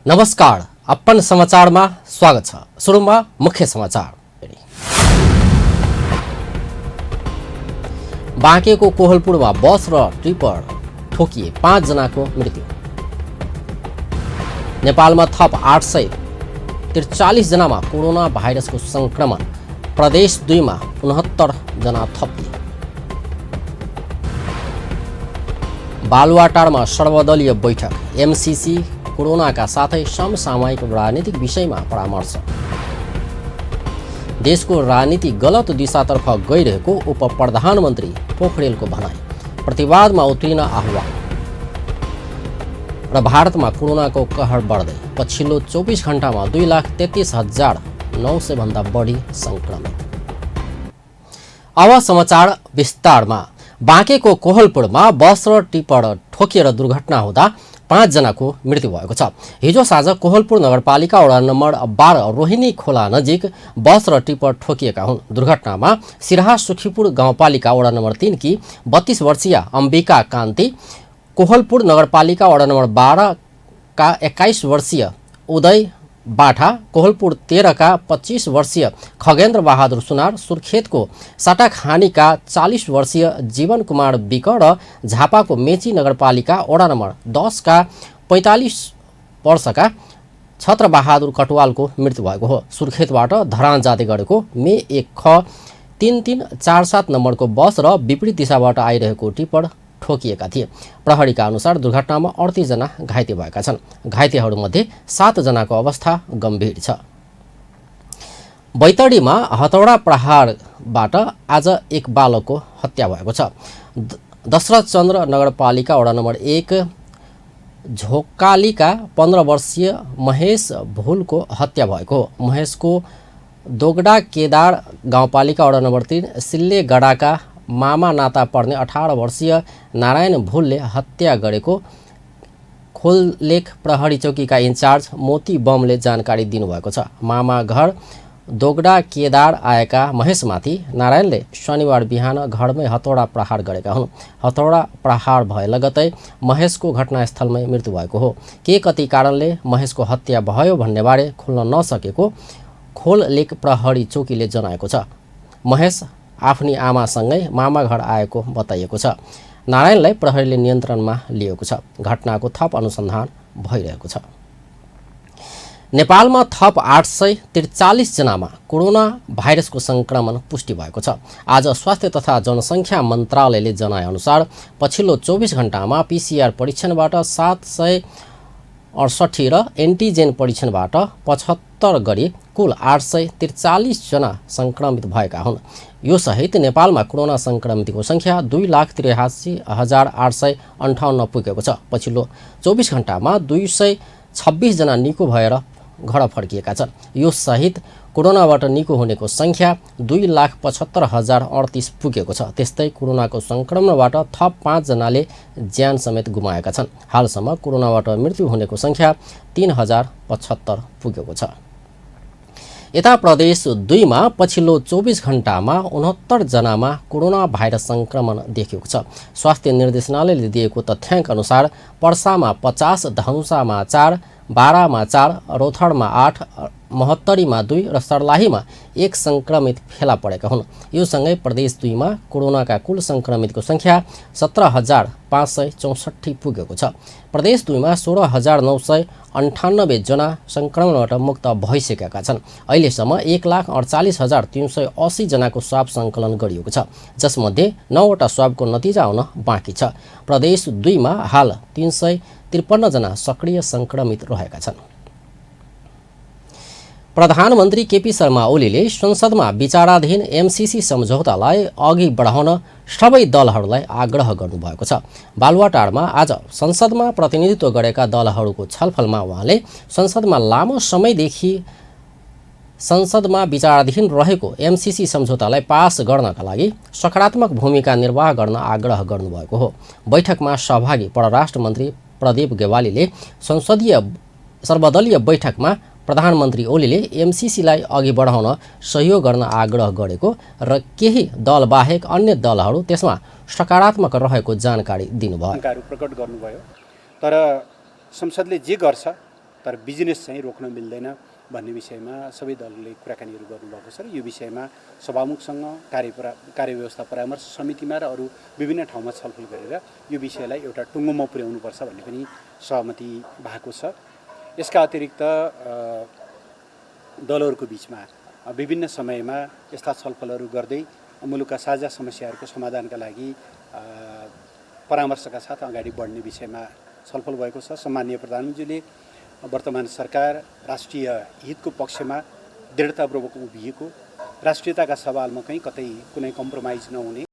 नमस्कार, अपन समाचारमा स्वागत छ। सुरुमा मुख्य समाचार। बाँकेको कोहलपुरमा बस र ट्रिपर ठोकिए 5 जनाको मृत्यु। नेपालमा थप 843 जनामा कोरोना भाइरसको संक्रमण। प्रदेश 2 मा 69 जना थपिए। बालुवाटारमा सर्वदलीय बैठक। एमसीसी कोरोनाका साथै समसामयिक राजनीतिक विषयमा परामर्श। देशको राजनीति गलत दिशातर्फ गइरहेको उप प्रधानमन्त्री पोखरेलको भनाई। प्रतिवादमा उत्रिन आह्वान। र भारतमा कोरोनाको कहर बढ्दै। पछिल्लो 24 घण्टामा 2,33,900 भन्दा बढी संक्रमित। अब समाचार विस्तारमा। बाँकेको कोहलपुरमा बस र टिप्पर ठोकिएर दुर्घटना हुँदा 5 जनाको मृत्यु भएको छ। हिजो साँझ कोहलपुर नगरपालिका वडा नम्बर 12 रोहिणी खोला नजिक बस र टिप्पर ठोकिएका हुन्। दुर्घटनामा सिराहा सुखीपुर गाउँपालिका वडा नम्बर 3 की 32 वर्षीय अम्बिका कान्ति, कोहलपुर नगरपालिका वडा नम्बर 12 का 21 वर्षीय उदय बाठा, कोहलपुर 13 का 25 वर्षीय खगेन्द्र बहादुर सुनार, सुर्खेतको साटाखानीका 40 वर्षीय जीवन कुमार विक र झापाको मेची नगरपालिका वडा नम्बर 10 का 45 वर्षका छत्र बहादुर कटवालको मृत्यु भएको हो। सुर्खेतबाट धरान जाँदै गरेको मे 1 ख 3347 नम्बरको बस र विपरीत दिशाबाट आइरहेको टिप्पर ठोकिएका थिए। प्रहरीका अनुसार दुर्घटनामा 38 जना घाइते भएका छन्। घाइतेहरूमध्ये 7 जनाको अवस्था गम्भीर छ। बैतडीमा हथौडा प्रहारबाट आज एक बालकको हत्या भएको छ। दशरथ चन्द्र नगरपालिका वडा नम्बर 1 झोकालीका 15 वर्षीय महेश भुलको हत्या भएको हो। महेशको दोगडा केदार गाउँपालिका वडा नम्बर 3 सिल्लेगडाका मामा नाता पर्ने 18 वर्षीय नारायण भुलले हत्या गरेको खोललेख प्रहरी चौकीका इन्चार्ज मोती बमले जानकारी दिनुभएको छ। मामा घर दोगडा केदार आएका महेशमाथि नारायणले शनिबार बिहान घरमै हथौडा प्रहार गरेका हुन्। हथौडा प्रहार भए लगतै महेशको घटनास्थलमै मृत्यु भएको हो। के कति कारणले महेशको हत्या भयो भन्नेबारे खुल्न नसकेको खोललेख प्रहरी चौकीले जनाएको छ। महेश आफ्नी आमासँगै मामा घर आएको बताइएको छ। नारायणलाई प्रहरीले नियन्त्रणमा लिएको छ। घटनाको थप अनुसन्धान भइरहेको छ। नेपालमा थप 843 जनामा कोरोना भाइरसको संक्रमण पुष्टि भएको छ। आज स्वास्थ्य तथा जनसङ्ख्या मन्त्रालयले जनाएअनुसार पछिल्लो 24 घण्टामा पीसीआर परीक्षणबाट 768 र एन्टिजेन परीक्षणबाट 75 गरी कुल 843 जना संक्रमित भएका हुन्। यो सहित नेपालमा कोरोना संक्रमितको संख्या 2,83,858 पुगेको छ। पछिल्लो 24 घण्टामा 226 जना निको भएर घर फर्किएका छन्। यो सहित कोरोनाबाट निको हुनेको संख्या 2,75,038 पुगेको छ। त्यस्तै कोरोनाको संक्रमणबाट थप 5 जनाले ज्यान समेत गुमाएका छन्। हालसम्म कोरोनाबाट मृत्यु हुनेको संख्या 3,075 पुगेको छ। यता प्रदेश 2 मा पछिल्लो 24 घण्टामा 69 जनामा कोरोना भाइरस संक्रमण देखिएको छ। स्वास्थ्य निर्देशनालयले दिएको तथ्याङ्क अनुसार पर्सामा 50, धनुषामा 4, बारामा 4, रौथडमा 8, महोत्तरीमा 2 र सर्लाहीमा 1 संक्रमित फेला परेका हुन्। यो सँगै प्रदेश 2 मा कोरोनाका कुल संक्रमितको संख्या 17,564 पुगेको छ। प्रदेश 2 मा 16,998 जना संक्रमणबाट मुक्त भइसकेका छन्। अहिलेसम्म 1,48,380 जनाको स्वाब सङ्कलन गरिएको छ, जसमध्ये 9वटा स्वाबको नतिजा आउन बाँकी छ। प्रदेश 2 मा हाल 353 जना सक्रिय संक्रमित रहेका छन्। प्रधानमन्त्री केपी शर्मा ओलीले संसदमा विचाराधीन एमसीसी सम्झौतालाई अघि बढाउन सबै दलहरूलाई आग्रह गर्नुभएको छ। बालुवाटारमा आज संसदमा प्रतिनिधित्व गरेका दलहरूको छलफलमा उहाँले संसदमा लामो समयदेखि संसदमा विचाराधीन रहेको एमसीसी सम्झौतालाई पास गर्नका लागि सकारात्मक भूमिका निर्वाह गर्न आग्रह गर्नुभएको हो। बैठकमा सहभागी परराष्ट्र मन्त्री प्रदीप गेवालीले संसदीय सर्वदलीय बैठकमा प्रधानमन्त्री ओलीले एमसीसीलाई अघि बढाउन सहयोग गर्न आग्रह गरेको र केही दलबाहेक अन्य दलहरू त्यसमा सकारात्मक रहेको जानकारी दिनुभयो। प्रकट गर्नुभयो। तर संसदले जे गर्छ तर बिजनेस चाहिँ रोक्न मिल्दैन भन्ने विषयमा सबै दलले कुराकानीहरू गर्नुभएको छ र यो विषयमा सभामुखसँग कार्यव्यवस्था परामर्श समितिमा र अरू विभिन्न ठाउँमा छलफल गरेर यो विषयलाई एउटा टुङ्गोमा पुर्याउनुपर्छ भन्ने पनि सहमति भएको छ। यसका अतिरिक्त दलहरूको बिचमा विभिन्न समयमा यस्ता छलफलहरू गर्दै मुलुकका साझा समस्याहरूको समाधानका लागि परामर्शका साथ अगाडि बढ्ने विषयमा छलफल भएको छ। सम्माननीय प्रधानमन्त्रीले वर्तमान सरकार राष्ट्रिय हितको पक्षमा दृढतापूर्वक उभिएको, राष्ट्रियताका सवालमा कतै कुनै कम्प्रोमाइज नहुने